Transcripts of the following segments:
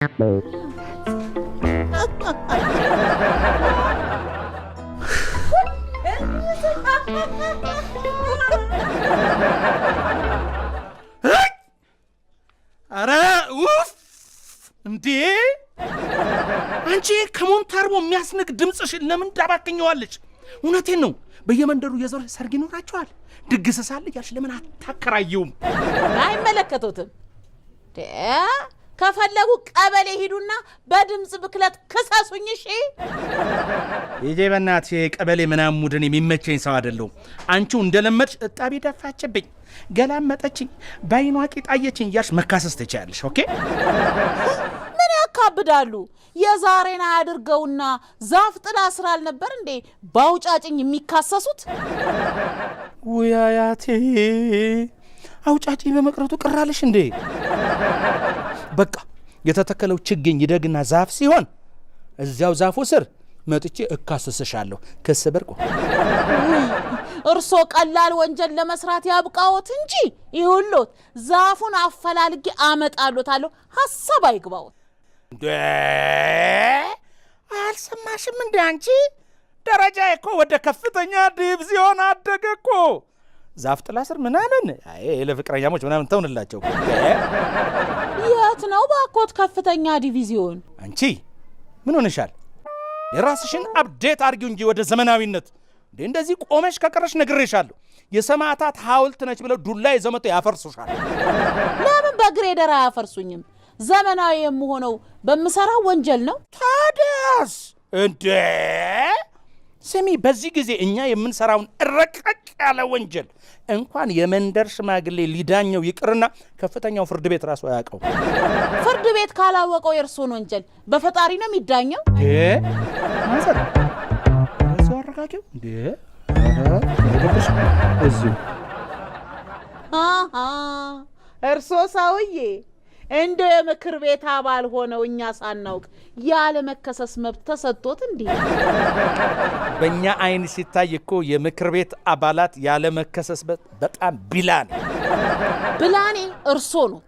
አረ ኡፍ እንዴ አንቺ ከሞንታርቦ የሚያስነቅ ድምጽሽን ለምን ዳባከኛዋለች? እውነቴን ነው። በየመንደሩ የዞር ሰርግ ይኖራቸዋል። ድግስ ሳለ ያልሽ ለምን አታከራዩም? አይመለከቱትም። ከፈለጉ ቀበሌ ሄዱና በድምጽ ብክለት ከሳሱኝ። እሺ ይጄ በእናትሽ ቀበሌ ምናምን ሙድን የሚመቸኝ ሰው አይደለም። አንቺው እንደለመድሽ እጣቢ ደፋችብኝ፣ ገላመጠችኝ፣ ባይኗ ቂጣየችኝ እያልሽ መካሰስ ትችያለሽ። ኦኬ ምን ያካብዳሉ? የዛሬና ያድርገውና ዛፍ ጥላ ስራ አልነበር እንዴ ባውጫጭኝ የሚካሰሱት? ውያያቴ አውጫጭኝ በመቅረቱ ቅራለሽ እንዴ? በቃ የተተከለው ችግኝ ይደግና ዛፍ ሲሆን እዚያው ዛፉ ስር መጥቼ እካሰስሻለሁ። ክስ በርቆ እርሶ ቀላል ወንጀል ለመስራት ያብቃዎት እንጂ ይሁሉት ዛፉን አፈላልጌ አመጣሎታለሁ። ሐሳብ አይግባዎት። አልሰማሽም እንዴ አንቺ? ደረጃ እኮ ወደ ከፍተኛ ዲቪዚዮን አደገ እኮ። ዛፍ ጥላ ስር ምናምን አይ ለፍቅረኛሞች ምናምን ተውንላቸው። የት ነው ባኮት ከፍተኛ ዲቪዚዮን? አንቺ ምን ሆነሻል? የራስሽን አፕዴት አድርጊው እንጂ ወደ ዘመናዊነት። እንደዚህ ቆመሽ ከቀረሽ ነግሬሻለሁ። የሰማዕታት ሐውልት ነች ብለው ዱላ ይዘው መጥተው ያፈርሱሻል። ለምን በግሬደር አያፈርሱኝም? ዘመናዊ የምሆነው በመሰራው ወንጀል ነው። ታዲያስ እንዴ ስሚ፣ በዚህ ጊዜ እኛ የምንሰራውን ረቀቅ ያለ ወንጀል እንኳን የመንደር ሽማግሌ ሊዳኘው ይቅርና ከፍተኛው ፍርድ ቤት ራሱ አያውቀው። ፍርድ ቤት ካላወቀው የእርሱን ወንጀል በፈጣሪ ነው የሚዳኘው። ማንሰራ እዚሁ አረጋጊው እንዴ እዚሁ እርሶ ሰውዬ እንደ የምክር ቤት አባል ሆነው እኛ ሳናውቅ ያለ መከሰስ መብት ተሰጥቶት እንዴ? በእኛ አይን ሲታይ እኮ የምክር ቤት አባላት ያለ መከሰስ በጣም ብላኔ እርሶ ነው።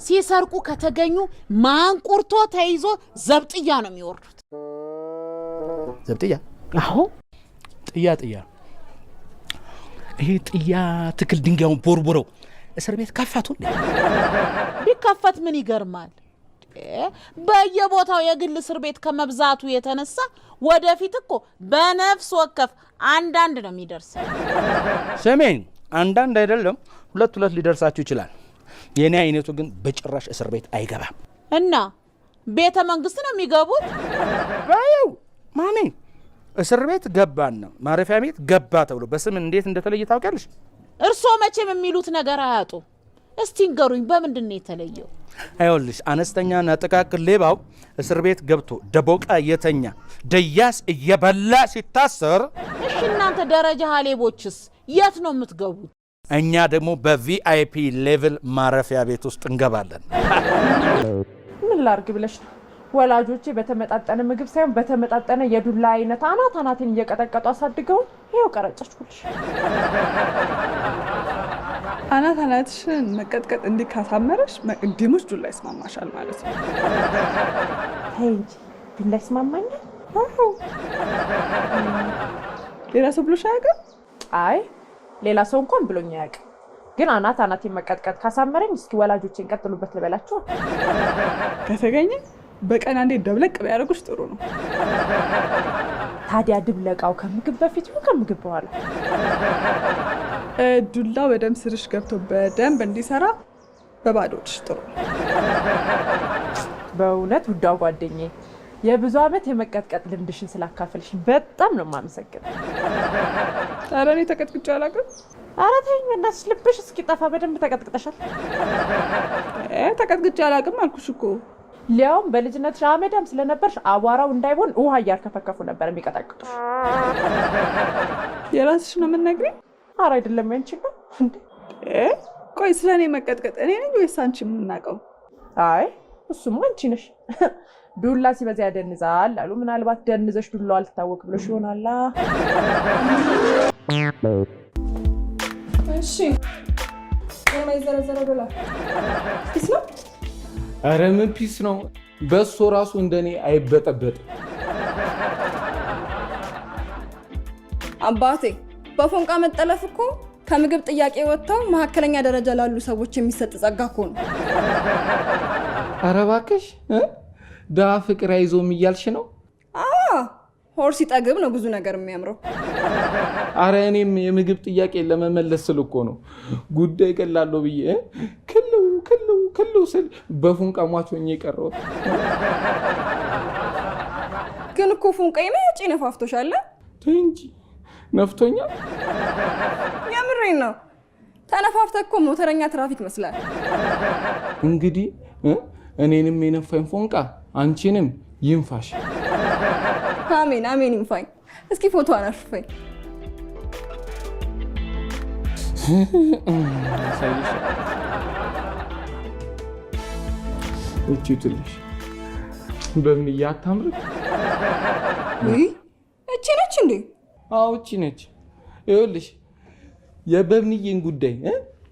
ሲሰርቁ ከተገኙ ማንቁርቶ ተይዞ ዘብጥያ ነው የሚወርዱት። ዘብጥያ? አዎ ጥያ ይሄ ጥያ ትክል ድንጋዩን ቦርቡረው እስር ቤት ከፈቱ። ቢከፈት ምን ይገርማል? በየቦታው የግል እስር ቤት ከመብዛቱ የተነሳ ወደፊት እኮ በነፍስ ወከፍ አንዳንድ ነው የሚደርስ። ሰሜን አንዳንድ አይደለም ሁለት ሊደርሳችሁ ይችላል። የኔ አይነቱ ግን በጭራሽ እስር ቤት አይገባም። እና ቤተ መንግስት ነው የሚገቡት። ባዩ ማሚ እስር ቤት ገባና ማረፊያ ቤት ገባ ተብሎ በስም እንዴት እንደተለየ ታውቂያለሽ? እርሶ መቼም የሚሉት ነገር አያጡ። እስቲ ንገሩኝ በምንድን ነው የተለየው? አይወልሽ አነስተኛና ጥቃቅን ሌባው እስር ቤት ገብቶ ደቦቃ የተኛ ደያስ እየበላ ሲታሰር፣ እሺ እናንተ ደረጃ ሌቦችስ የት ነው የምትገቡት? እኛ ደግሞ በቪአይፒ ሌቭል ማረፊያ ቤት ውስጥ እንገባለን። ምን ላርግ ብለሽ ነው? ወላጆቼ በተመጣጠነ ምግብ ሳይሆን በተመጣጠነ የዱላ አይነት አናታናትን እየቀጠቀጡ አሳድገው ይሄው ቀረጨችኩልሽ። አናታናትሽን መቀጥቀጥ እንዲህ ካሳመረሽ መቅድሙሽ ዱላ ይስማማሻል ማለት ነው። ተይ እንጂ ዱላ ይስማማኛል? ሌላ ሰው ብሎሽ አያውቅም? አይ ሌላ ሰው እንኳን ብሎኝ አያውቅም። ግን አናታናቴን መቀጥቀጥ ካሳመረኝ እስኪ ወላጆቼን ቀጥሉበት ልበላቸው። ከተገኘ በቀን አንዴ ደብለቅ ቢያደርጉሽ ጥሩ ነው። ታዲያ ድብለቃው ከምግብ በፊት ነው ከምግብ በኋላ? ዱላው በደም ስርሽ ገብቶ በደንብ እንዲሰራ በባዶች ጥሩ። በእውነት ውዷ ጓደኛዬ የብዙ ዓመት የመቀጥቀጥ ልምድሽን ስላካፈልሽ በጣም ነው የማመሰግነው። ኧረ እኔ ተቀጥቅጬ አላውቅም። ኧረ ተይኝ በእናትሽ ልብሽ እስኪጠፋ በደንብ ተቀጥቅጠሻል። ተቀጥቅጬ አላውቅም አልኩሽ እኮ። ሊያውም በልጅነትሽ አመዳም ስለነበርሽ አቧራው እንዳይቦን ውሃ እያርከፈከፉ ነበር የሚቀጠቅጡሽ። የራስሽ ነው የምትነግሪኝ? ኧረ አይደለም ያንቺ ነው እንዴ? ቆይ ስለኔ መቀጥቀጥ እኔ ነኝ ወይስ አንቺ የምናውቀው? አይ እሱማ አንቺ ነሽ። ዱላ ሲበዛ ያደንዛል አሉ። ምናልባት ደንዘሽ ዱላው አልታወቅ ብሎሽ ይሆናላ። እሺ የማይዘረዘረው ዶላር ፒስ ነው? ኧረ ምን ፒስ ነው? በሶ ራሱ እንደኔ አይበጠበጥ። አባቴ በፎንቃ መጠለፍ እኮ ከምግብ ጥያቄ ወጥተው መካከለኛ ደረጃ ላሉ ሰዎች የሚሰጥ ጸጋ እኮ ነው። ኧረ እባክሽ ደሃ ፍቅር አይዞም እያልሽ ነው? ሆድ ሲጠግብ ነው ብዙ ነገር የሚያምረው። አረ እኔም የምግብ ጥያቄ ለመመለስ ስል እኮ ነው ጉዳይ ቀላለሁ ብዬ ክሉ ስል በፉንቃ ሟች ሆኜ የቀረሁት። ግን እኮ ፉንቃዬ መጪ ነፋፍቶሻል። ተይ እንጂ ነፍቶኛል። የምሬን ነው። ተነፋፍተህ እኮ ሞተረኛ ትራፊክ መስላል። እንግዲህ እኔንም የነፋኝ ፎንቃ አንቺንም ይንፋሽ። አሜን አሜን ይንፋኝ። እስኪ ፎቶ አናሽፈኝ። እቺ ትልሽ በምን ያታምር? እቺ ነች እንዴ? አዎ እቺ ነች። ይኸውልሽ የበብንዬን ጉዳይ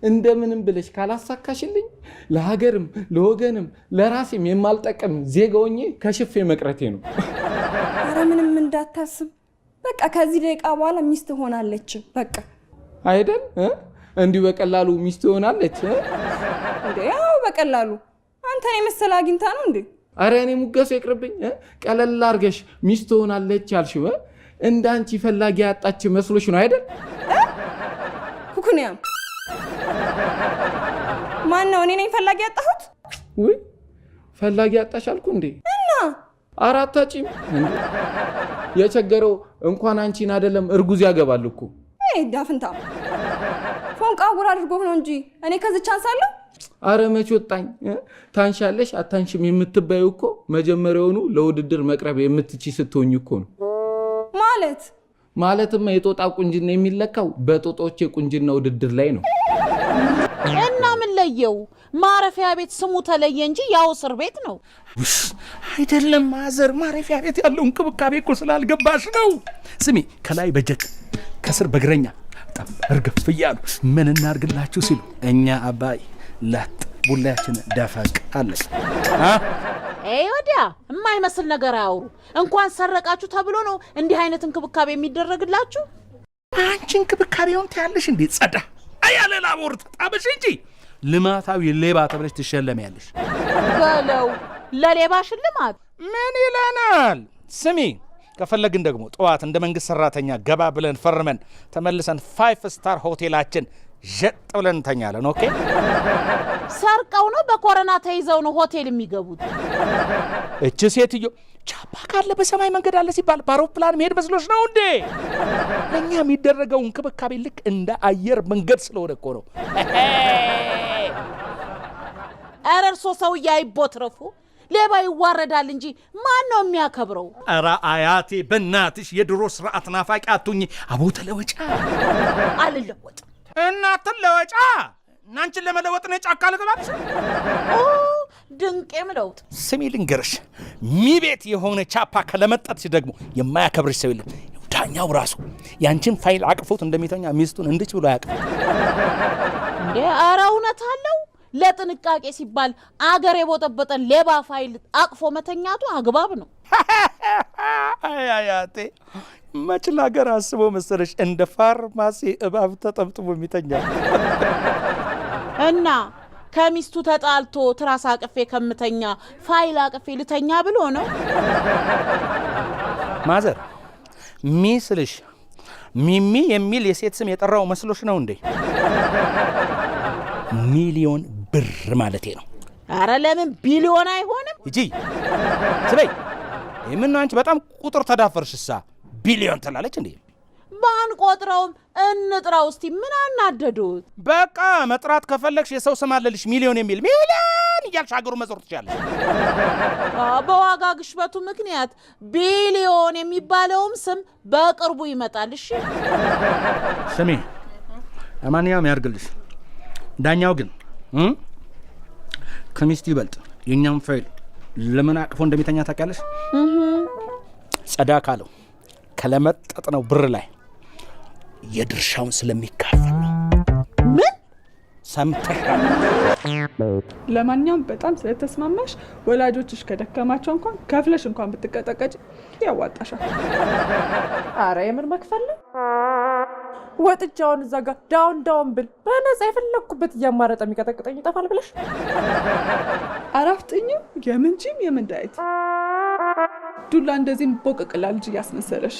እንደምንም ብለሽ ካላሳካሽልኝ ለሀገርም ለወገንም ለራሴም የማልጠቅም ዜጋ ሆኜ ከሽፌ መቅረቴ ነው። አረ ምንም እንዳታስብ። በቃ ከዚህ ደቂቃ በኋላ ሚስት ሆናለች። በቃ አይደል? እንዲሁ በቀላሉ ሚስት ሆናለች እንዴ? ያው በቀላሉ አንተን የመሰለ አግኝታ ነው እንዴ? አረ እኔ ሙገሱ ይቅርብኝ። ቀለል አድርገሽ ሚስት ሆናለች ያልሽው እንዳንቺ ፈላጊ ያጣች መስሎሽ ነው አይደል? ኩኩኒያም ማን ነው? እኔ ነኝ ፈላጊ ያጣሁት? ወይ ፈላጊ ያጣሽ አልኩ እንዴ? እና አራታጪም የቸገረው እንኳን አንቺን አይደለም እርጉዝ ያገባል እኮ። ዳፍንታ ፎንቃ ጉር አድርጎ ነው እንጂ እኔ ከዚች አንሳለሁ? አረ መች ወጣኝ። ታንሻለሽ አታንሽም የምትባዩ እኮ መጀመሪያውኑ ለውድድር መቅረብ የምትቺ ስትሆኝ እኮ ነው። ማለትማ የጦጣ ቁንጅና የሚለካው በጦጣዎች የቁንጅና ውድድር ላይ ነው። እና ምን ለየው? ማረፊያ ቤት ስሙ ተለየ እንጂ ያው እስር ቤት ነው አይደለም? ማዘር ማረፊያ ቤት ያለው እንክብካቤ እኮ ስላልገባሽ ነው። ስሚ ከላይ በጀት ከስር በግረኛ በጣም እርግፍ እያሉ ምን እናርግላችሁ ሲሉ እኛ አባይ ለጥ ቡላያችን ደፈቅ አለ። ወዲያ የማይመስል ነገር አያውሩ። እንኳን ሰረቃችሁ ተብሎ ነው እንዲህ አይነት እንክብካቤ የሚደረግላችሁ። አንቺ እንክብካቤውን ታያለሽ እንዴ? ጸዳ አያለ ላቦር ተጣበሽ እንጂ ልማታዊ ሌባ ተብለሽ ትሸለሚያለሽ። በለው ለሌባ ሽልማት ምን ይለናል? ስሚ ከፈለግን ደግሞ ጠዋት እንደ መንግስት ሰራተኛ ገባ ብለን ፈርመን ተመልሰን 5 ስታር ሆቴላችን ጀጥ ብለን እንተኛለን። ኦኬ? ሰርቀው ነው በኮሮና ተይዘው ነው ሆቴል የሚገቡት? እቺ ሴትዮ ቻፓ ካለ በሰማይ መንገድ አለ ሲባል በአውሮፕላን መሄድ መስሎሽ ነው እንዴ? ለኛ የሚደረገው እንክብካቤ ልክ እንደ አየር መንገድ ስለሆነ እኮ ነው። ኧረ እርሶ ሰውዬ አይቦትረፉ። ሌባ ይዋረዳል እንጂ ማን ነው የሚያከብረው? ኧረ አያቴ በእናትሽ የድሮ ስርዓት ናፋቂ አትሁኚ። አቦ ተለወጫ። አልለወጥም። እናትን ለወጫ እናንቺን ለመለወጥ ነው ጫካ ልገባብሽ። ድንቄም ለውጥ። ስሚ ልንገርሽ፣ ሚቤት የሆነ ቻፓ ከለመጠጥሽ ደግሞ የማያከብርሽ ሰው የለም። ዳኛው ራሱ ያንቺን ፋይል አቅፎት እንደሚተኛ ሚስቱን እንድች ብሎ አያውቅም እንዴ? ኧረ እውነት አለው። ለጥንቃቄ ሲባል አገር የቦጠበጠን ሌባ ፋይል አቅፎ መተኛቱ አግባብ ነው። አያቴ መች ለሀገር አስቦ መሰለሽ እንደ ፋርማሲ እባብ ተጠምጥሞ የሚተኛ እና ከሚስቱ ተጣልቶ ትራስ አቅፌ ከምተኛ ፋይል አቅፌ ልተኛ ብሎ ነው። ማዘር ሚስልሽ ሚሚ የሚል የሴት ስም የጠራው መስሎሽ ነው እንዴ? ሚሊዮን ብር ማለቴ ነው። አረ ለምን ቢሊዮን አይሆንም? እጂ ስበይ የምን አንቺ በጣም ቁጥር ተዳፈርሽሳ ቢሊዮን ትላለች እንዴ? ባንቆጥረውም እንጥራው እስቲ። ምን አናደዱት? በቃ መጥራት ከፈለግሽ የሰው ስም አለልሽ ሚሊዮን የሚል ሚሊዮን እያልሽ ሀገሩ መዞር ትችላለሽ። በዋጋ ግሽበቱ ምክንያት ቢሊዮን የሚባለውም ስም በቅርቡ ይመጣል። እሺ ስሚ ለማንኛውም ያርግልሽ። ዳኛው ግን ከሚስት ይበልጥ የኛም ፋይል ለምን አቅፎ እንደሚተኛ ታውቂያለሽ? ጸዳ ካለው ከለመጠጥ ነው ብር ላይ የድርሻውን ስለሚካፈል ነው። ምን ሰምተሻል? ለማንኛውም በጣም ስለተስማማሽ ወላጆችሽ ከደከማቸው እንኳን ከፍለሽ እንኳን ብትቀጠቀጭ ያዋጣሻል። አረ የምን መክፈል ነው? ወጥጃውን እዛ ጋር ዳውን ብል በነፃ የፈለኩበት እያማረጠ የሚቀጠቅጠኝ ይጠፋል ብለሽ አራፍጥኝም የምን ጂም የምን ዳይት ዱላ እንደዚህ ቦቀቅላ ልጅ እያስመሰለሽ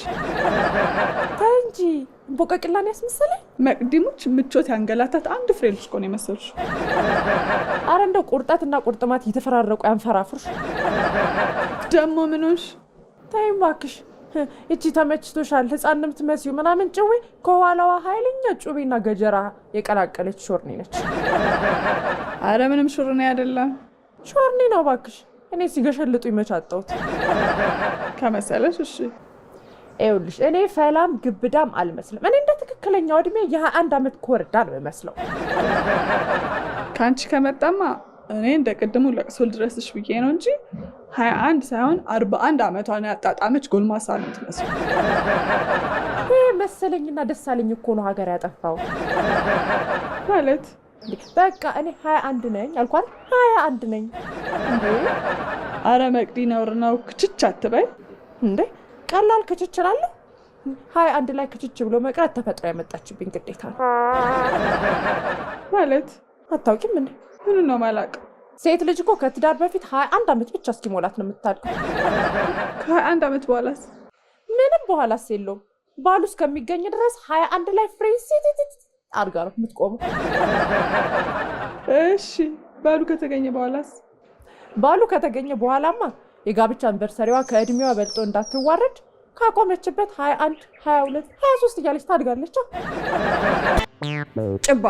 ተንጂ ቦቀቅላን ያስመሰለኝ መቅዲሞች ምቾት ያንገላታት አንድ ፍሬ ልጅ እኮ ነው የመሰልሽ። አረ እንደው ቁርጠትና ቁርጥማት እየተፈራረቁ ያንፈራፍሩሽ። ደግሞ ምንሽ ተይ እባክሽ እቺ ተመችቶሻል ህፃን ነው የምትመስዩ ምናምን ጭዌ ከኋላዋ ኃይለኛ ጩቤና ገጀራ የቀላቀለች ሾርኒ ነች። አረ ምንም ሾርኒ አይደለም። ሾርኒ ነው እባክሽ። እኔ ሲገሸልጡ ይመቻጣውት ከመሰለሽ እሺ። ይኸውልሽ እኔ ፈላም ግብዳም አልመስልም። እኔ እንደ ትክክለኛው እድሜ የ21 ዓመት ኮርዳ ነው የምመስለው። ካንቺ ከመጣማ እኔ እንደ ቅድሙ ለቅሶ ድረስሽ ብዬ ነው እንጂ 21 ሳይሆን 41 ዓመቷን ያጣጣመች ጎልማሳ ነው የምትመስለው። ይሄ መሰለኝና ደሳለኝ እኮ ነው ሀገር ያጠፋው ማለት። በቃ እኔ 21 ነኝ አልኳት። 21 ነኝ እንዴ! አረ መቅዲ ነውር ነው። ክችች አትበይ እንዴ! ቀላል ክችች እላለሁ። 21 ላይ ክችች ብሎ መቅረት ተፈጥሮ ያመጣችብኝ ግዴታ ነው ማለት። አታውቂም እንዴ? ምን ነው ማላቅ? ሴት ልጅ እኮ ከትዳር በፊት 21 ዓመት ብቻ እስኪሞላት ነው የምታድገው። ከ21 ዓመት በኋላስ? ምንም በኋላስ የለውም። ባሉ እስከሚገኝ ድረስ 21 ላይ ፍሬ አድርጋ ነው የምትቆመው። እሺ ባሉ ከተገኘ በኋላስ? ባሉ ከተገኘ በኋላማ የጋብቻ አንቨርሰሪዋ ከእድሜዋ በልጦ እንዳትዋረድ ካቆመችበት 21፣ 22፣ 23 እያለች ታድጋለች። ጭባ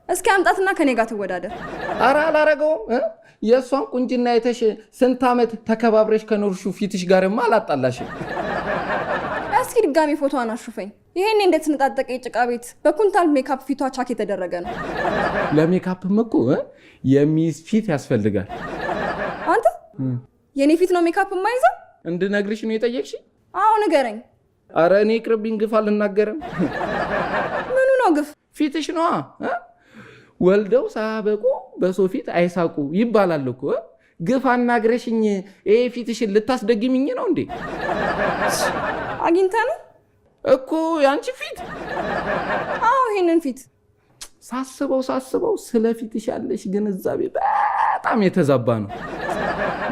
እስኪ አምጣትና ከኔ ጋር ትወዳደር። ኧረ አላረገውም። የእሷን ቁንጅና አይተሽ ስንት ዓመት ተከባብረሽ ከኖርሽው ፊትሽ ጋርማ አላጣላሽም። እስኪ ድጋሚ ፎቶዋን አሹፈኝ። ይሄኔ እንደተነጣጠቀ የጭቃ ቤት በኩንታል ሜካፕ ፊቷ ቻክ የተደረገ ነው። ለሜካፕም እኮ የሚይዝ ፊት ያስፈልጋል። አንተ የኔ ፊት ነው ሜካፕ የማይዘው? እንድነግርሽ ነው የጠየቅሽ? አዎ ንገረኝ። ኧረ እኔ ቅርብኝ፣ ግፍ አልናገርም። ምኑ ነው ግፍ? ፊትሽ ነዋ። ወልደው ሳያበቁ በሰው ፊት አይሳቁ ይባላል እኮ። ግፍ አናግረሽኝ ይሄ ፊትሽን ልታስደግሚኝ ነው እንዴ? አግኝታ ነው እኮ ያንቺ ፊት። አዎ ይሄንን ፊት ሳስበው ስለ ፊትሽ ያለሽ ግንዛቤ በጣም የተዛባ ነው።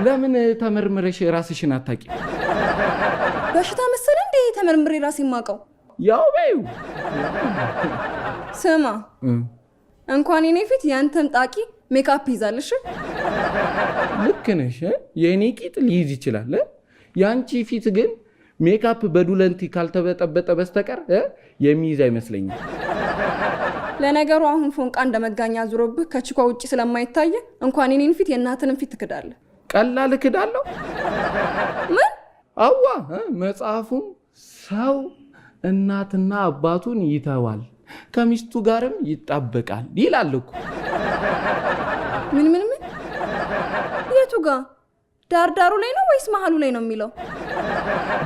ለምን ተመርምረሽ ራስሽን አታቂ? በሽታ መሰለ እንዴ ተመርምሬ ራሴን ማቀው? ያው በይው። ስማ እንኳን የኔ ፊት ያንተም ጣቂ ሜካፕ ይዛልሽ። ልክ ነሽ። የኔ ቂጥ ሊይዝ ይችላል። ያንቺ ፊት ግን ሜካፕ በዱለንቲ ካልተበጠበጠ በስተቀር የሚይዝ አይመስለኝም። ለነገሩ አሁን ፎንቃ እንደመጋኛ ዙሮብህ ከችኳ ውጪ ስለማይታየ እንኳን የኔን ፊት የእናትንም ፊት ትክዳለህ። ቀላል እክዳለሁ? ምን? አዋ መጽሐፉም ሰው እናትና አባቱን ይተዋል ከሚስቱ ጋርም ይጣበቃል ይላል እኮ። ምን የቱ ጋር? ዳርዳሩ ላይ ነው ወይስ መሀሉ ላይ ነው የሚለው?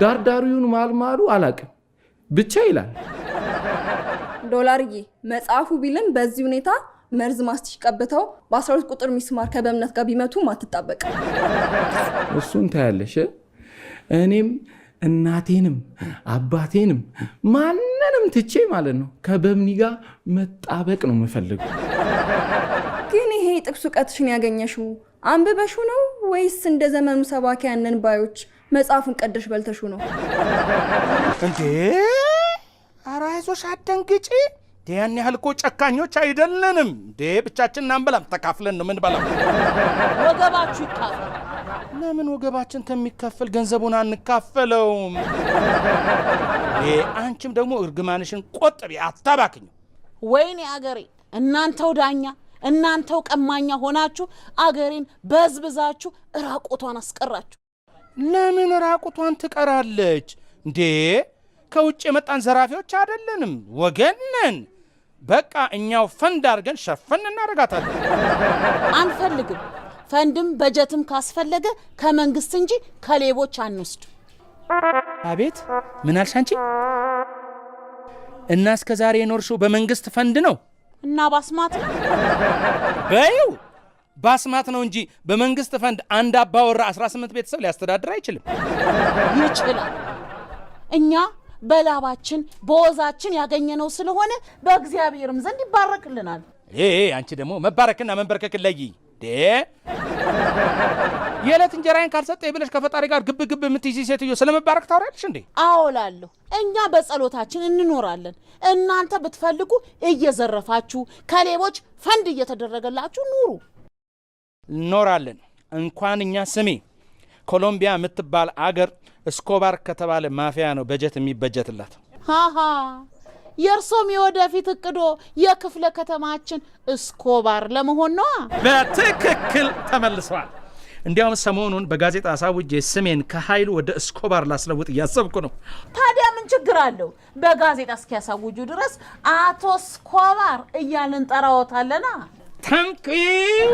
ዳርዳሩን ማልማሉ አላቅም ብቻ ይላል። ዶላርዬ መጽሐፉ ቢልን በዚህ ሁኔታ መርዝ ማስቲሽ ቀብተው በ12 ቁጥር ሚስማር ከበእምነት ጋር ቢመቱ ማትጣበቅ። እሱን ታያለሽ። እኔም እናቴንም አባቴንም ማንንም ትቼ ማለት ነው ከበምኒ ጋር መጣበቅ ነው የምፈልገው። ግን ይሄ ጥቅሱ ቀትሽን ያገኘሽው አንብበሹ ነው ወይስ እንደ ዘመኑ ሰባኪያንን ባዮች መጽሐፉን ቀደሽ በልተሹ ነው እንዴ? ኧረ አይዞሽ አትደንግጪ። ያን ያህል እኮ ጨካኞች አይደለንም እንዴ። ብቻችንን አንበላም፣ ተካፍለን ነው ምን በላው። ወገባችሁ ይካፈል። ለምን ወገባችን ከሚካፈል ገንዘቡን አንካፈለውም? አንቺም ደግሞ እርግማንሽን ቆጥቢ፣ አታባክኝ። ወይኔ አገሬ! እናንተው ዳኛ እናንተው ቀማኛ ሆናችሁ አገሬን በዝብዛችሁ ራቁቷን አስቀራችሁ። ለምን ራቁቷን ትቀራለች እንዴ? ከውጭ የመጣን ዘራፊዎች አይደለንም፣ ወገን ነን። በቃ እኛው ፈንድ አድርገን ሸፈን እናደርጋታለን። አንፈልግም። ፈንድም በጀትም ካስፈለገ ከመንግስት እንጂ ከሌቦች አንወስድ። አቤት ምን አልሽ አንቺ? እና እስከ ዛሬ የኖርሽው በመንግስት ፈንድ ነው? እና ባስማት በይው ባስማት ነው እንጂ በመንግስት ፈንድ አንድ አባወራ 18 ቤተሰብ ሊያስተዳድር አይችልም። ይችላል። እኛ በላባችን በወዛችን ያገኘነው ስለሆነ በእግዚአብሔርም ዘንድ ይባረክልናል። አንቺ ደግሞ መባረክና መንበርከክን ለይ። የዕለት እንጀራዬን ካልሰጠኝ ብለሽ ከፈጣሪ ጋር ግብ ግብ የምትይዚ ሴትዮ ስለመባረክ ታወሪያለሽ እንዴ? አውላለሁ። እኛ በጸሎታችን እንኖራለን። እናንተ ብትፈልጉ እየዘረፋችሁ ከሌቦች ፈንድ እየተደረገላችሁ ኑሩ። እንኖራለን። እንኳን እኛ ስሜ ኮሎምቢያ የምትባል አገር እስኮባር ከተባለ ማፊያ ነው በጀት የሚበጀትላት። ሃሃ የእርሶም የወደፊት እቅዶ የክፍለ ከተማችን እስኮባር ለመሆን ነው። በትክክል ተመልሰዋል። እንዲያውም ሰሞኑን በጋዜጣ አሳውጄ ስሜን ከኃይሉ ወደ እስኮባር ላስለውጥ እያሰብኩ ነው። ታዲያ ምን ችግር አለው? በጋዜጣ እስኪያሳውጁ ድረስ አቶ እስኮባር እያልን ጠራዎታለና። ታንኪው።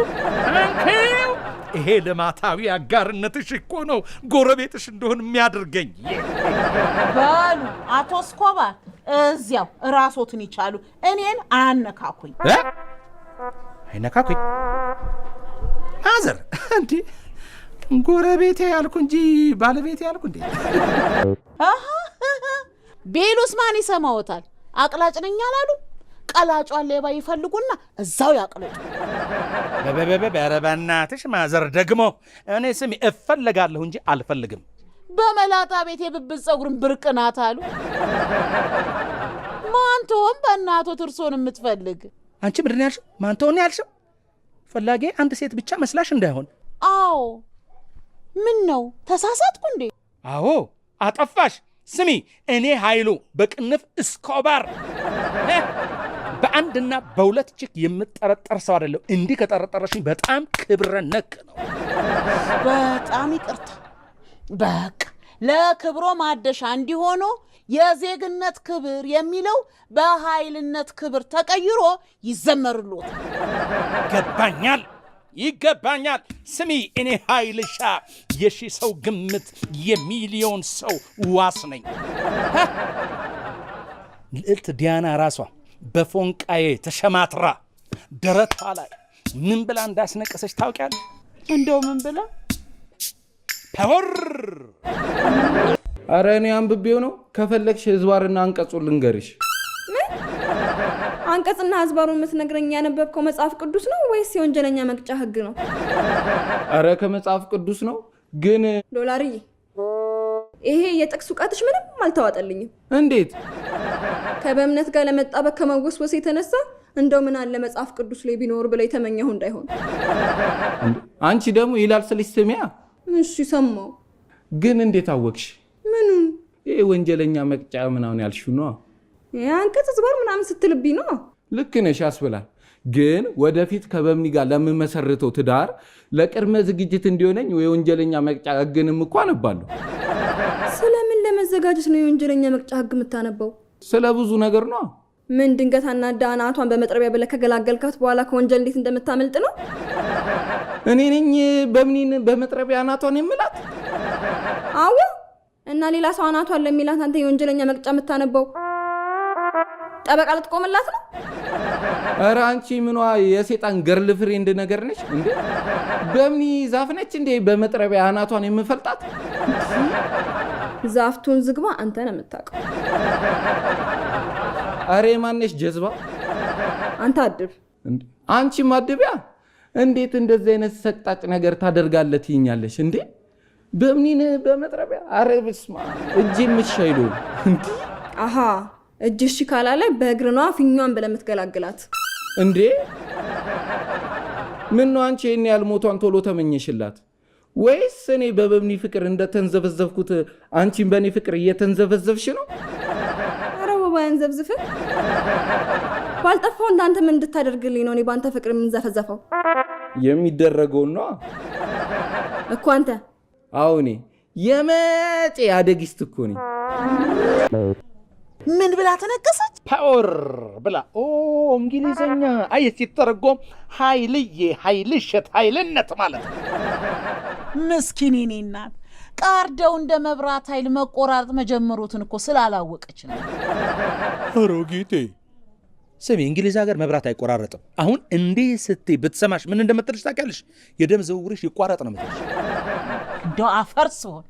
ይሄ ልማታዊ አጋርነትሽ እኮ ነው ጎረቤትሽ እንደሆን የሚያደርገኝ። በሉ አቶ እስኮባር እዚያው ራሶትን ይቻሉ፣ እኔን አያነካኩኝ። አይነካኩኝ አዘር እንዴ? ጎረቤቴ ያልኩ እንጂ ባለቤቴ ያልኩ እንዴ? ቤሉስ ማን ይሰማዎታል? አቅላጭ ነኝ አላሉ? ቀላጯን ሌባ ይፈልጉና እዛው ያቅልጡ። ኧረ በእናትሽ ማዘር ደግሞ እኔ ስሚ እፈለጋለሁ እንጂ አልፈልግም። በመላጣ ቤት የብብት ፀጉርን ብርቅ ናት አሉ። ማንተውም በእናቶ ትርሶን የምትፈልግ አንቺ ምንድን ነው ያልሽው? ማንተውን ያልሽው? ፈላጌ አንድ ሴት ብቻ መስላሽ እንዳይሆን። አዎ ምን ነው ተሳሳትኩ እንዴ? አዎ አጠፋሽ። ስሚ እኔ ኃይሉ በቅንፍ እስኮባር በአንድና በሁለት ችክ የምጠረጠር ሰው አይደለሁ። እንዲህ ከጠረጠረሽኝ በጣም ክብረ ነክ ነው። በጣም ይቅርታ። በቃ ለክብሮ ማደሻ እንዲሆኑ የዜግነት ክብር የሚለው በኃይልነት ክብር ተቀይሮ ይዘመርሎት። ይገባኛል። ስሚ እኔ ኃይልሻ የሺህ ሰው ግምት የሚሊዮን ሰው ዋስ ነኝ። ልዕልት ዲያና ራሷ በፎንቃዬ ተሸማትራ ደረቷ ላይ ምን ብላ እንዳስነቀሰች ታውቂያለሽ? እንደው ምን ብላ? ፓወር። አረ እኔ አንብቤው ነው። ከፈለግሽ ህዝባርና አንቀጹን ልንገርሽ። ምን አንቀጽና ህዝባሩን የምትነግረኝ ያነበብከው መጽሐፍ ቅዱስ ነው ወይስ የወንጀለኛ መቅጫ ህግ ነው? አረ ከመጽሐፍ ቅዱስ ነው። ግን ዶላርዬ ይሄ የጥቅስ እውቀትሽ ምንም አልተዋጠልኝም። እንዴት? ከበእምነት ጋር ለመጣበቅ ከመወስወስ የተነሳ እንደው ምን አለ መጽሐፍ ቅዱስ ላይ ቢኖር ብለ የተመኘሁ እንዳይሆን። አንቺ ደግሞ ይላል ስልሽ ስሚያ። እሺ ሰማው። ግን እንዴት አወቅሽ? ምኑን? ይሄ ወንጀለኛ መቅጫ ምናምን ያልሽው ነው። አንቀጽ ህዝባር ምናምን ስትልብኝ ነው። ልክ ነሽ ያስብላል። ግን ወደፊት ከበምኒ ጋር ለምመሰርተው ትዳር ለቅድመ ዝግጅት እንዲሆነኝ የወንጀለኛ መቅጫ ህግንም እኮ አነባለሁ። ስለምን ለመዘጋጀት ነው የወንጀለኛ መቅጫ ህግ የምታነበው? ስለ ብዙ ነገር ነው። ምን ድንገት አናዳ አናቷን በመጥረቢያ ብለህ ከገላገልካት በኋላ ከወንጀል እንዴት እንደምታመልጥ ነው? እኔ ነኝ በምኒን በመጥረቢያ አናቷን የምላት? አዎ። እና ሌላ ሰው አናቷን ለሚላት አንተ የወንጀለኛ መቅጫ የምታነበው ጠበቃ ልትቆምላት ነው? ኧረ አንቺ ምኗ የሴጣን ገርል ፍሬንድ ነገር ነች እንዴ? በምኒ ዛፍ ነች እንዴ በመጥረቢያ አናቷን የምፈልጣት? ዛፍቱን ዝግባ አንተ ነው የምታውቀው። አሬ ማነሽ ጀዝባ? አንተ አድብ። አንቺ ማድቢያ እንዴት እንደዚህ አይነት ሰቅጣጭ ነገር ታደርጋለህ ትይኛለሽ እንዴ? በምኒን በመጥረቢያ? አረ በስመ አብ እጅ ምትሻይሉ እንዴ? አሃ እጅሽ ካላለ በእግርኗ ፊኛን ብለህ የምትገላግላት እንዴ? ምን ነው አንቺ እኔ ያልሞቷን ቶሎ ተመኘሽላት ወይስ እኔ በበምኒ ፍቅር እንደተንዘበዘብኩት አንቺን በእኔ ፍቅር እየተንዘበዘብሽ ነው? አረ ወባያን ዘብዝፍ ባልጠፋው እንዳንተ ምን እንድታደርግልኝ ነው እኔ ባንተ ፍቅር የምንዘፈዘፈው? የሚደረገው ነው እኮ አንተ። አዎ እኔ የመጪ አደጊስት እኮ ነኝ። ምን ብላ ተነቀሰች? ፓወር ብላ። እንግሊዘኛ አየት ሲተረጎም ኃይልዬ፣ ኃይልሸት፣ ኃይልነት ማለት ነው። ምስኪን የኔ እናት ቃርደው እንደ መብራት ኃይል መቆራረጥ መጀመሩትን እኮ ስላላወቀች ነው። አሮጊቴ ስሚ እንግሊዝ ሀገር መብራት አይቆራረጥም። አሁን እንዲህ ስትይ ብትሰማሽ ምን እንደምትልሽ ታውቂያለሽ? የደም ዝውውርሽ ይቋረጥ ነው የምትልሽ። እንደው አፈርስ ሆን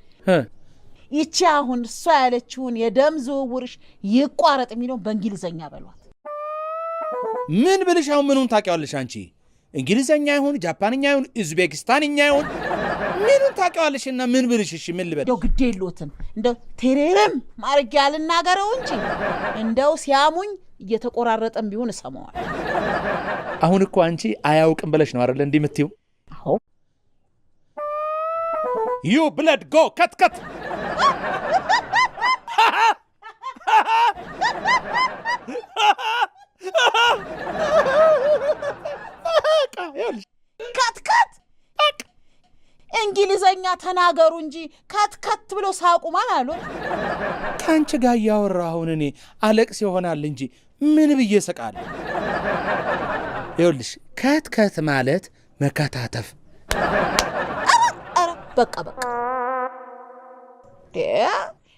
ይቺ አሁን እሷ ያለችውን የደም ዝውውርሽ ይቋረጥ የሚለውን በእንግሊዘኛ በሏት። ምን ብልሽ አሁን ምኑን ታውቂዋለሽ አንቺ? እንግሊዘኛ ይሁን ጃፓንኛ ይሁን ኡዝቤኪስታንኛ ይሁን ምኑን ታውቂዋለሽና ምን ብልሽ? እሺ ምን ልበል? እንደው ግድ የለዎትም እንደው ቴሬርም ማርጌ ያልናገረው እንጂ እንደው ሲያሙኝ እየተቆራረጠም ቢሆን እሰማዋል። አሁን እኮ አንቺ አያውቅም ብለሽ ነው አይደል እንዲህ የምትይው? አዎ ዩ ብለድ ጎ ከት ከት ከትከት እንግሊዘኛ ተናገሩ እንጂ ከትከት ብሎ ሳቁ ማን አሉ? ከአንቺ ጋር እያወራሁ አሁን እኔ አለቅስ ይሆናል እንጂ ምን ብዬ ስቃለሁ? ይኸውልሽ ከትከት ማለት መከታተፍ። ኧረ በቃ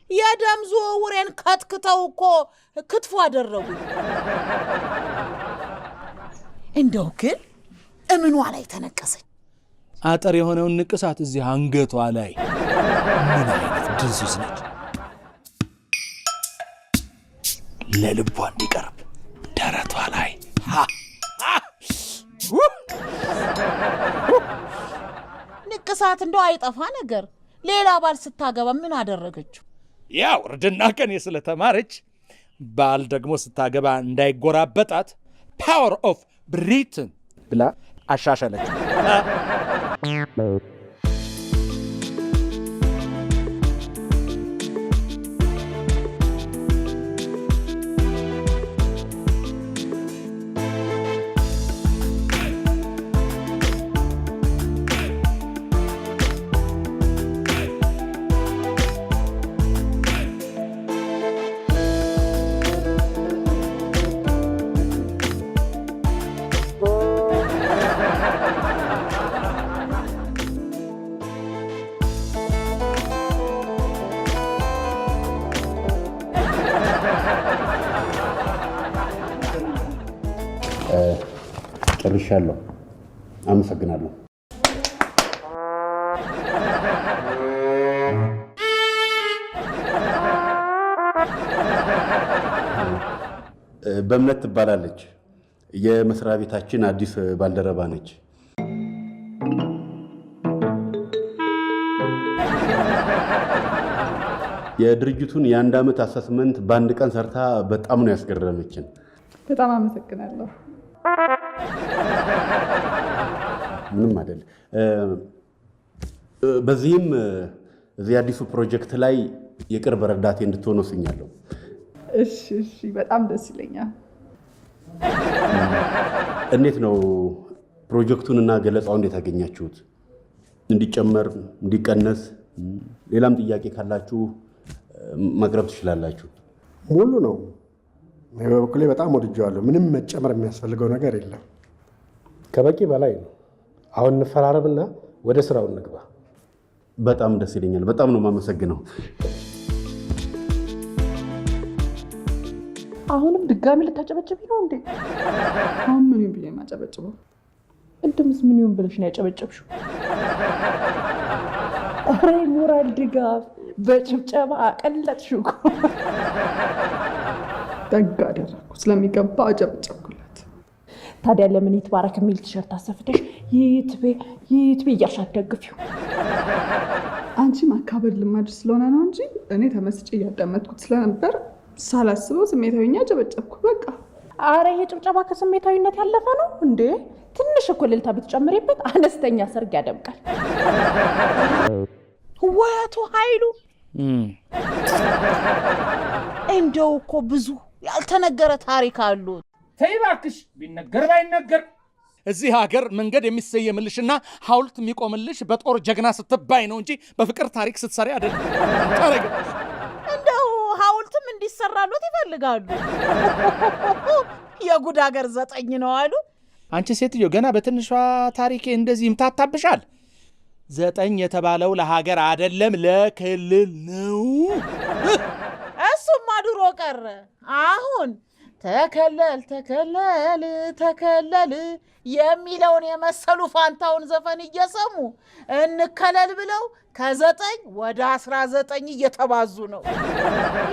የደም ዝውውሬን ከትክተው እኮ ክትፎ አደረጉ። እንደው ግን እምኗ ላይ ተነቀሰኝ። አጠር የሆነውን ንቅሳት እዚህ አንገቷ ላይ። ምን አይነት ድንዙዝ ነች! ለልቧ እንዲቀርብ ደረቷ ላይ ንቅሳት እንደው አይጠፋ ነገር። ሌላ ባል ስታገባ ምን አደረገችው? ያው እርድና ቀኔ ስለተማረች ባል ደግሞ ስታገባ እንዳይጎራበጣት ፓወር ኦፍ ብሪትን ብላ አሻሸለች። ጨርሻለሁ። አመሰግናለሁ። በእምነት ትባላለች። የመስሪያ ቤታችን አዲስ ባልደረባ ነች። የድርጅቱን የ1 ዓመት አሰስመንት በአንድ ቀን ሰርታ በጣም ነው ያስገረመችን። በጣም አመሰግናለሁ። ምንም አይደል። በዚህም እዚህ አዲሱ ፕሮጀክት ላይ የቅርብ ረዳቴ እንድትሆን ወስኛለሁ። እሺ፣ በጣም ደስ ይለኛል። እንዴት ነው ፕሮጀክቱን እና ገለጻው እንዴት አገኛችሁት? እንዲጨመር እንዲቀነስ፣ ሌላም ጥያቄ ካላችሁ ማቅረብ ትችላላችሁ። ሙሉ ነው። በበኩሌ በጣም ወድጀዋለሁ። ምንም መጨመር የሚያስፈልገው ነገር የለም። ከበቂ በላይ ነው። አሁን እንፈራረምና ወደ ስራው እንግባ። በጣም ደስ ይለኛል። በጣም ነው የማመሰግነው። አሁንም ድጋሚ ልታጨበጭብ ነው እንዴ? አሁን ምን ይሁን ብዬ ማጨበጭበው? እንደምስ ምን ይሁን ብለሽ ነው ያጨበጨብሽው? ኧረ ሞራል ድጋፍ በጭብጨባ አቀለጥሽው እኮ። ደግ አደረኩ። ስለሚገባ አጨበጨብኩለት። ታዲያ ለምን ይትባረክ የሚል ቲሸርት አሰፍተሽ ይትቤ እያልሽ አትደግፊው? አንቺ ማካበድ ልማድ ስለሆነ ነው እንጂ እኔ ተመስጬ እያዳመጥኩት ስለነበር ሳላስበው ስሜታዊኛ አጨበጨብኩ። በቃ አረ ይሄ ጭብጨባ ከስሜታዊነት ያለፈ ነው እንዴ? ትንሽ እኮ እልልታ ብትጨምሪበት አነስተኛ ሰርግ ያደምቃል። ወያቱ ኃይሉ እንደው እኮ ብዙ ያልተነገረ ታሪክ አሉ። ተይ እባክሽ፣ ቢነገር ባይነገር እዚህ ሀገር መንገድ የሚሰየምልሽና ሐውልት የሚቆምልሽ በጦር ጀግና ስትባይ ነው እንጂ በፍቅር ታሪክ ስትሰሪ አይደለም። እንደው ሐውልትም እንዲሰራሉት ይፈልጋሉ። የጉድ ሀገር 9 ነው አሉ። አንቺ ሴትዮ ገና በትንሿ ታሪኬ እንደዚህ ይምታታብሻል። 9 የተባለው ለሀገር አይደለም ለክልል ነው። እሱማ ድሮ ቀረ። አሁን ተከለል ተከለል ተከለል የሚለውን የመሰሉ ፋንታውን ዘፈን እየሰሙ እንከለል ብለው ከ9 ወደ 19 እየተባዙ ነው።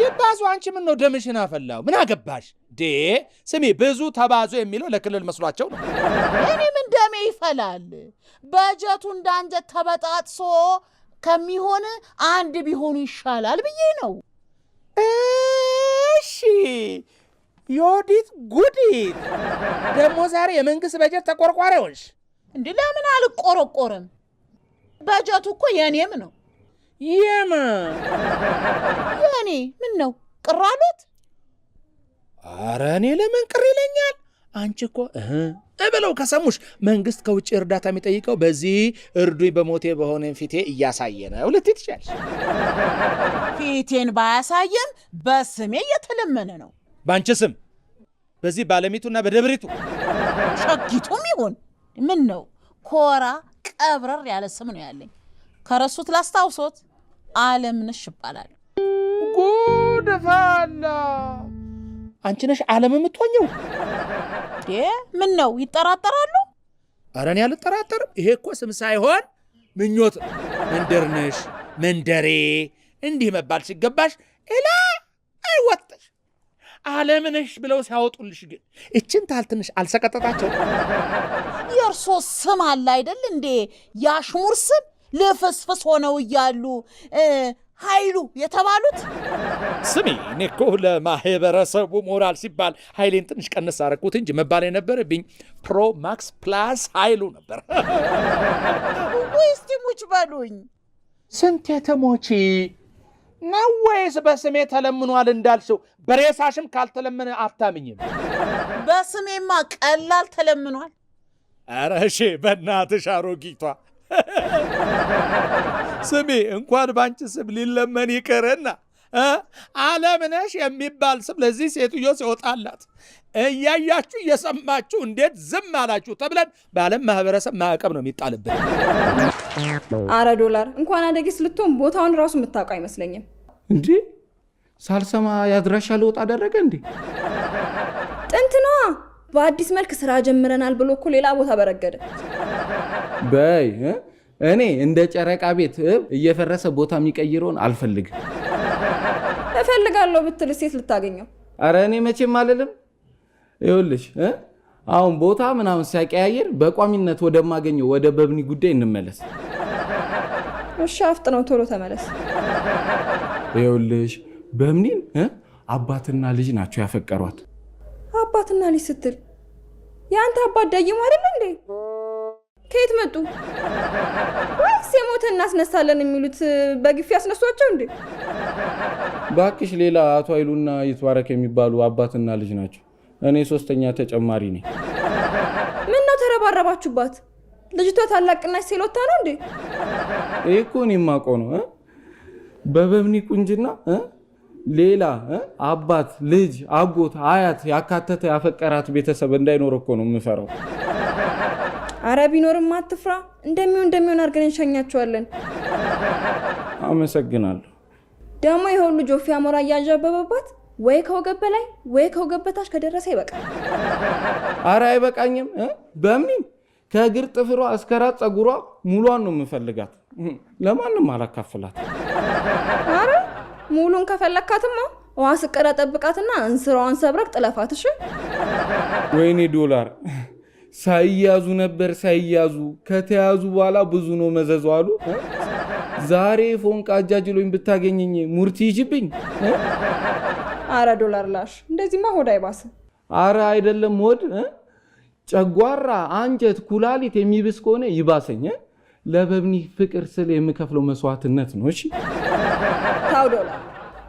ይባዙ። አንቺ ምን ነው ደምሽን አፈላው? ምን አገባሽ? ስሚ፣ ብዙ ተባዙ የሚለው ለክልል መስሏቸው ነው። እኔ ምን ደሜ ይፈላል? በጀቱ እንዳንጀት ተበጣጥሶ ከሚሆን አንድ ቢሆኑ ይሻላል ብዬ ነው። እሺ ዮዲት ጉዲት፣ ደግሞ ዛሬ የመንግስት በጀት ተቆርቋሪዎች እንዴ! ለምን አልቆረቆርም? በጀቱ እኮ የኔም ነው። የማ የኔ ምን ነው ቅር አሉት? ኧረ እኔ ለምን ቅር ይለኛል? አንቺ እኮ ብለው ከሰሙሽ መንግስት ከውጭ እርዳታ የሚጠይቀው በዚህ እርዱኝ በሞቴ በሆነ ፊቴ እያሳየ ነው ልትይ ትችያለሽ። ፊቴን ባያሳየም በስሜ እየተለመነ ነው። ባንቺ ስም በዚህ ባለሚቱና በደብሪቱ ሸጊቱም ይሁን ምን ነው ኮራ ቀብረር ያለ ስም ነው ያለኝ። ከረሱት ላስታውሶት፣ አለምነሽ ይባላል። ጉድ ፈላ። አንቺ ነሽ ዓለም የምትሆኘው? ምን ነው ይጠራጠራሉ? ኧረ እኔ አልጠራጠርም። ይሄ እኮ ስም ሳይሆን ምኞት። መንደር ነሽ፣ መንደሬ እንዲህ መባል ሲገባሽ ኤላ አይወጥሽ ዓለም ነሽ ብለው ሲያወጡልሽ ግን እችን ታህል ትንሽ አልሰቀጠጣቸው? የእርሶ ስም አለ አይደል እንዴ? ያሽሙር ስም ልፍስፍስ ሆነው እያሉ ኃይሉ የተባሉት። ስሚ፣ እኔ እኮ ለማህበረሰቡ ሞራል ሲባል ኃይሌን ትንሽ ቀነስ አደረኩት እንጂ መባል የነበረብኝ ፕሮ ማክስ ፕላስ ኃይሉ ነበር። ወይስ ሙች በሉኝ። ስንቴ ተሞቺ ነው ወይስ በስሜ ተለምኗል እንዳልሽው በሬሳሽም ካልተለመነ አታምኝም? በስሜማ ቀላል ተለምኗል። ኧረ እሺ በእናትሽ አሮጊቷ። ስሚ፣ እንኳን ባንቺ ስም ሊለመን ይቅርና ዓለምነሽ የሚባል ስም ለዚህ ሴትዮ ሲወጣላት እያያችሁ እየሰማችሁ እንዴት ዝም አላችሁ ተብለን በዓለም ማህበረሰብ ማዕቀብ ነው የሚጣልብን። አረ ዶላር እንኳን አደግስ ልትሆን ቦታውን ራሱ የምታውቀው አይመስለኝም። እንዴ ሳልሰማ ያድራሻ ለውጥ አደረገ እንዴ? ጥንት ነዋ በአዲስ መልክ ስራ ጀምረናል ብሎ እኮ ሌላ ቦታ በረገደ። በይ እኔ እንደ ጨረቃ ቤት እየፈረሰ ቦታ የሚቀይረውን አልፈልግም። እፈልጋለሁ ብትል ሴት ልታገኘው? አረ እኔ መቼም አልልም። ይኸውልሽ አሁን ቦታ ምናምን ሲያቀያየር በቋሚነት ወደማገኘው ወደ በብኒ ጉዳይ እንመለስ። እሺ አፍጥነው ቶሎ ተመለስ። ይኸውልሽ በብኒን አባትና ልጅ ናቸው ያፈቀሯት። አባትና ልጅ ስትል የአንተ አባት ዳይሞ አይደል እንዴ? ከየት መጡ? ወይስ የሞተ እናስነሳለን የሚሉት በግፊ ያስነሷቸው እንዴ? ባክሽ ሌላ አቶ ኃይሉና ይትባረክ የሚባሉ አባትና ልጅ ናቸው። እኔ ሶስተኛ ተጨማሪ ነኝ። ምን ነው ተረባረባችሁባት? ልጅቷ ታላቅናሽ ሴሎታ ነው እንዴ? ይሄ እኮ እኔ የማውቀው ነው። በበብኒ ቁንጅና ሌላ አባት፣ ልጅ፣ አጎት፣ አያት ያካተተ ያፈቀራት ቤተሰብ እንዳይኖር እኮ ነው የምፈራው። አረ ቢኖርም አትፍራ። እንደሚሆን አድርገን እንሸኛቸዋለን። አመሰግናለሁ። ደግሞ የሁሉ ጆፊ አሞራ እያዣበበባት ወይ ከወገብ በላይ ወይ ከወገብ በታች ከደረሰ ይበቃል። አረ አይበቃኝም። በብኒ ከእግር ጥፍሯ እስከ ራስ ፀጉሯ ሙሏን ነው የምፈልጋት። ለማንም አላካፍላት። አረ ሙሉን ከፈለካትማ ውሃ ስቀዳ ጠብቃትና እንስራዋን ሰብረቅ ጥለፋት። እሺ ወይኔ ዶላር ሳይያዙ ነበር ሳይያዙ ከተያዙ በኋላ ብዙ ነው መዘዙ አሉ። ዛሬ ፎንቃ አጃጅሎኝ ብታገኘኝ ሙርቲ ይጅብኝ። አረ ዶላር ላሽ እንደዚህማ ሆድ አይባስም። አረ አይደለም ሆድ ጨጓራ፣ አንጀት፣ ኩላሊት የሚብስ ከሆነ ይባሰኝ። ለበብኒ ፍቅር ስል የምከፍለው መስዋዕትነት ነው። እሺ ታው ዶላር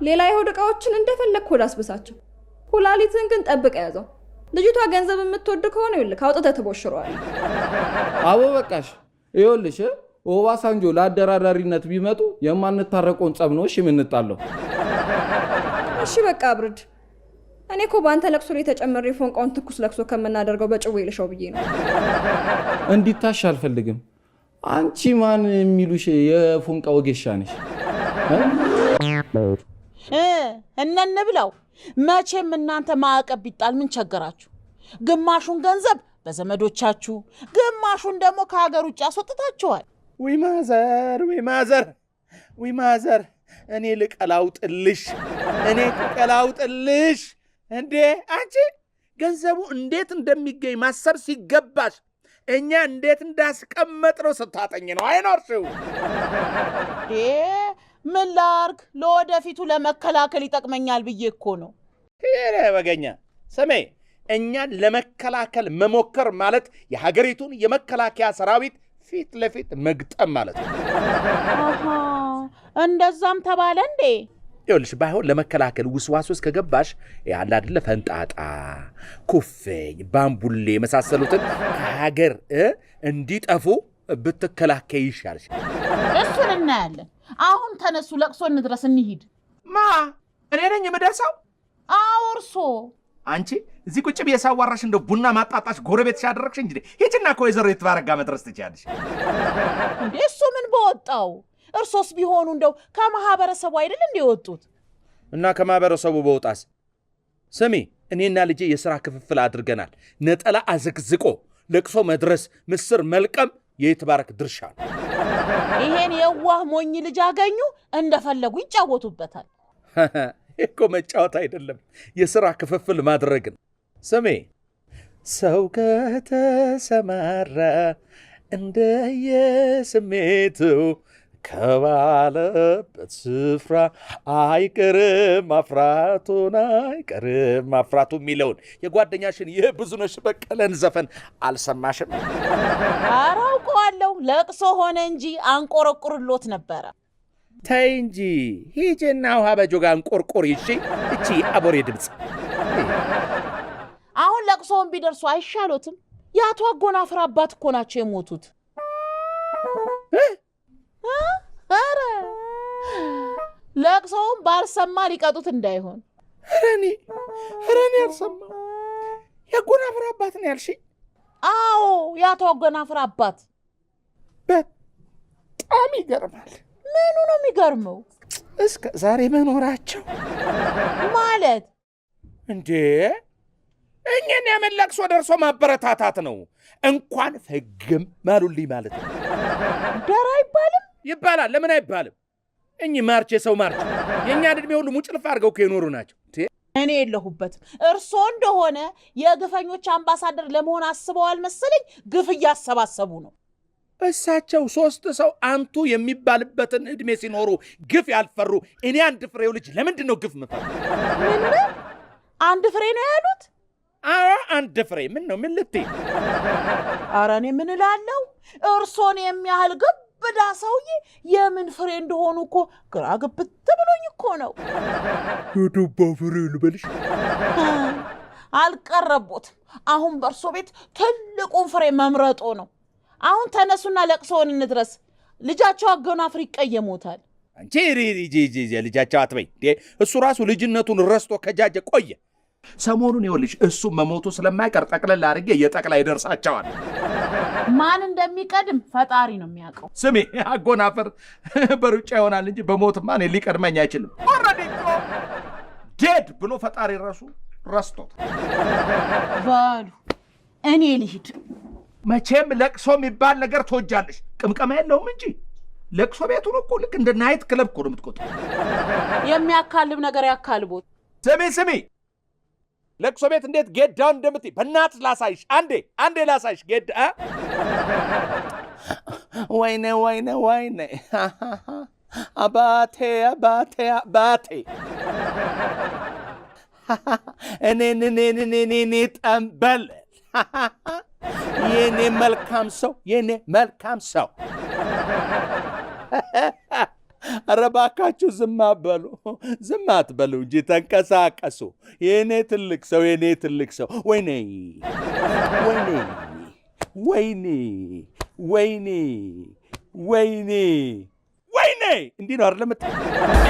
ሌላ የሆድ ዕቃዎችን እንደፈለግ ሆድ አስብሳቸው። ኩላሊትን ግን ጠብቀ ያዘው። ልጅቷ ገንዘብ የምትወድ ከሆነ ይልክ አውጥተህ ትቦሽረዋል። አቦ በቃሽ። ይኸውልሽ ኦባሳንጆ ለአደራዳሪነት ቢመጡ የማንታረቀውን ጸብ ነው እሺ የምንጣለው። እሺ በቃ አብርድ። እኔ እኮ በአንተ ለቅሶ ላይ ተጨመረ ፎንቃውን ትኩስ ለቅሶ ከምናደርገው በጭዌ ልሻው ብዬ ነው። እንዲታሽ አልፈልግም። አንቺ ማን የሚሉሽ የፎንቃ ወጌሻ ነሽ? እነን ብለው መቼም እናንተ ማዕቀብ ቢጣል ምን ቸገራችሁ? ግማሹን ገንዘብ በዘመዶቻችሁ፣ ግማሹን ደግሞ ከሀገር ውጭ አስወጥታችኋል። ወይ ማዘር፣ ወይ ማዘር፣ ወይ ማዘር፣ እኔ ልቀላውጥልሽ እንዴ! አንቺ ገንዘቡ እንዴት እንደሚገኝ ማሰብ ሲገባሽ እኛ እንዴት እንዳስቀመጥነው ስታጠኝ ነው አይኖርሽው። ምን ላርግ? ለወደፊቱ ለመከላከል ይጠቅመኛል ብዬ እኮ ነው። ይሄ ወገኛ ስሜ፣ እኛን ለመከላከል መሞከር ማለት የሀገሪቱን የመከላከያ ሰራዊት ፊት ለፊት መግጠም ማለት ነው። እንደዛም ተባለ እንዴ? ይኸውልሽ ባይሆን ለመከላከል ውስዋስ ከገባሽ ያለ አይደለ ፈንጣጣ፣ ኩፍኝ፣ ባምቡሌ የመሳሰሉትን ከሀገር እንዲጠፉ ብትከላከይ ይሻልሽ። እሱን እናያለን። አሁን ተነሱ፣ ለቅሶ እንድረስ፣ እንሂድ። ማ እኔ ነኝ የምደርሰው? አዎ እርሶ። አንቺ እዚህ ቁጭ ብዬ ሳዋራሽ እንደው ቡና ማጣጣሽ ጎረቤትሽ አደረግሽ እንጂ ሂጂና እኮ ወይዘሮ የተባረጋ መድረስ ትችያለሽ። እንዴ እሱ ምን በወጣው? እርሶስ ቢሆኑ እንደው ከማህበረሰቡ አይደል እንደ የወጡት? እና ከማህበረሰቡ በወጣስ? ስሚ፣ እኔና ልጄ የሥራ ክፍፍል አድርገናል። ነጠላ አዘግዝቆ ለቅሶ መድረስ፣ ምስር መልቀም የይትባረክ ድርሻ ነው። ይሄን የዋህ ሞኝ ልጅ አገኙ፣ እንደፈለጉ ይጫወቱበታል። እኮ መጫወት አይደለም የሥራ ክፍፍል ማድረግን። ስሜ ሰው ከተሰማራ እንደየስሜቱ ከባለበት ስፍራ አይቀርም ማፍራቱ የሚለውን የጓደኛሽን ይህ ብዙነሽ በቀለን ዘፈን አልሰማሽም? ኧረ አውቀዋለሁ። ለቅሶ ሆነ እንጂ አንቆረቁርሎት ነበረ። ተይ እንጂ ሂጂና ውሃ በጆጋ አንቆርቆር። ይሺ እቺ አቦሬ ድምፅ። አሁን ለቅሶውን ቢደርሱ አይሻሎትም? የአቶ አጎናፍር አባት እኮ ናቸው የሞቱት። ኧረ ለቅሶውን ባልሰማ ሊቀጡት እንዳይሆን። ኧረ እኔ አልሰማሁ። የአጎናፍር አባት ነው ያልሽኝ? አዎ የአቶ አጎናፍር አባት። በጣም ይገርማል። ምኑ ነው የሚገርመው? እስከ ዛሬ መኖራቸው ማለት እንዴ! እኛን ያመን ለቅሶ ደርሶ ማበረታታት ነው። እንኳን ፈግም ማሉልኝ ማለት ነው። ደራ አይባልም? ይባላል። ለምን አይባልም? እኚህ ማርች የሰው ማርች የእኛን ዕድሜ ሁሉ ሙጭልፍ አድርገው የኖሩ ናቸው። እኔ የለሁበትም። እርሶ እንደሆነ የግፈኞች አምባሳደር ለመሆን አስበዋል መሰለኝ። ግፍ እያሰባሰቡ ነው። እሳቸው 3 ሰው አንቱ የሚባልበትን ዕድሜ ሲኖሩ ግፍ ያልፈሩ እኔ አንድ ፍሬው ልጅ ለምንድን ነው ግፍ ምፈራ? ምን አንድ ፍሬ ነው ያሉት? አንድ ፍሬ ምን ነው? ምን ልትይ? ኧረ እኔ ምን እላለሁ? እርሶን የሚያህል ግብዳ ሰውዬ የምን ፍሬ እንደሆኑ እኮ ግራ ግብት ብሎኝ እኮ ነው። የዱባ ፍሬ ልበልሽ? አልቀረቦትም። አሁን በእርሶ ቤት ትልቁን ፍሬ መምረጦ ነው። አሁን ተነሱና ለቅሶውን እንድረስ። ልጃቸው አጎናፍር ይቀየሙታል። አንቺ ልጃቸው አትበይ። እሱ ራሱ ልጅነቱን ረስቶ ከጃጀ ቆየ። ሰሞኑን ይኸውልሽ እሱ መሞቱ ስለማይቀር ጠቅለል አድርጌ የጠቅላይ ይደርሳቸዋል። ማን እንደሚቀድም ፈጣሪ ነው የሚያውቀው። ስሜ አጎናፍር በሩጫ ይሆናል እንጂ በሞትማ እኔ ሊቀድመኝ አይችልም። ኦልሬዲ ዴድ ብሎ ፈጣሪ ረስቶት። በሉ እኔ ልሂድ። መቼም ለቅሶ የሚባል ነገር ትወጃለሽ። ቅምቀማ የለውም እንጂ ለቅሶ ቤቱን እኮ ልክ እንደ ናይት ክለብ እኮ ነው የምትቆጥረው። የሚያካልብ ነገር ያካልቦት። ስሚ ለቅሶ ቤት እንዴት ጌዳውን እንደምትይ በእናትሽ ላሳይሽ። አንዴ ላሳይሽ። ጌዳ ወይኔ አባቴ እኔ ጠንበል የኔ መልካም ሰው ኧረ እባካችሁ ዝም አትበሉ እንጂ ተንቀሳቀሱ። የኔ ትልቅ ሰው ወይኔ እንዲህ ነው አይደለም?